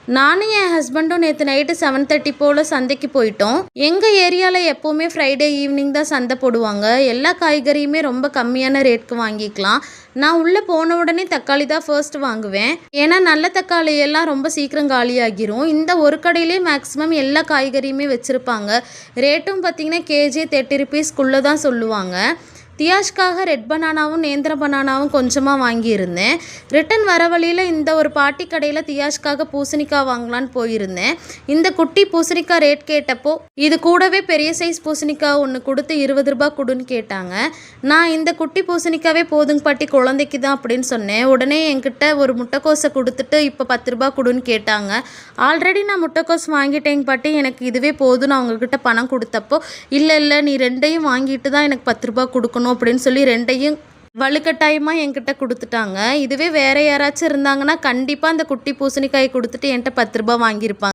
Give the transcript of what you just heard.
நானும் என் ஹஸ்பண்டும் நேற்று நைட்டு 7:30 போல் சந்தைக்கு போயிட்டோம். எங்கள் ஏரியாவில் எப்போவுமே ஃப்ரைடே ஈவினிங் தான் சந்தை போடுவாங்க. எல்லா காய்கறியுமே ரொம்ப கம்மியான ரேட்க்கு வாங்கிக்கலாம். நான் உள்ளே போன உடனே தக்காளி தான் ஃபர்ஸ்ட் வாங்குவேன். ஏன்னா நல்ல தக்காளி எல்லாம் ரொம்ப சீக்கிரம் காலியாகிரும். இந்த ஒரு கடையிலே மேக்ஸிமம் எல்லா காய்கறியுமே வச்சுருப்பாங்க. ரேட்டும் பார்த்திங்கன்னா கேஜி 30 ருபீஸ்க்குள்ளே தான் சொல்லுவாங்க. தியாஷ்காக ரெட் பனானாவும் நேந்திர பனானாவும் கொஞ்சமாக வாங்கியிருந்தேன். ரிட்டன் வர வழியில் இந்த ஒரு பாட்டி கடையில் தியாஷ்காக பூசணிக்காய் வாங்கலான்னு போயிருந்தேன். இந்த குட்டி பூசணிக்காய் ரேட் கேட்டப்போ இது கூடவே பெரிய சைஸ் பூசணிக்காய் ஒன்று கொடுத்து 20 ரூபா கொடுன்னு கேட்டாங்க. நான் இந்த குட்டி பூசணிக்காவே போதுங்க பாட்டி, குழந்தைக்கு தான் அப்படின்னு சொன்னேன். உடனே என்கிட்ட ஒரு முட்டைக்கோஸை கொடுத்துட்டு இப்போ 10 ரூபா கொடுன்னு கேட்டாங்க. ஆல்ரெடி நான் முட்டைக்கோஸ் வாங்கிட்டேங்க பாட்டி, எனக்கு இதுவே போதும். நான் அவங்கக்கிட்ட பணம் கொடுத்தப்போ இல்லை நீ ரெண்டையும் வாங்கிட்டு தான் எனக்கு 10 ரூபா கொடுக்கணும் அப்படின்னு சொல்லி ரெண்டையும் வலுக்கட்டாயமாக என்கிட்ட கொடுத்துட்டாங்க. இதுவே வேற யாராச்சும் இருந்தாங்கன்னா கண்டிப்பாக அந்த குட்டி பூசணிக்காய் கொடுத்துட்டு என்கிட்ட 10 ரூபா வாங்கியிருப்பாங்க.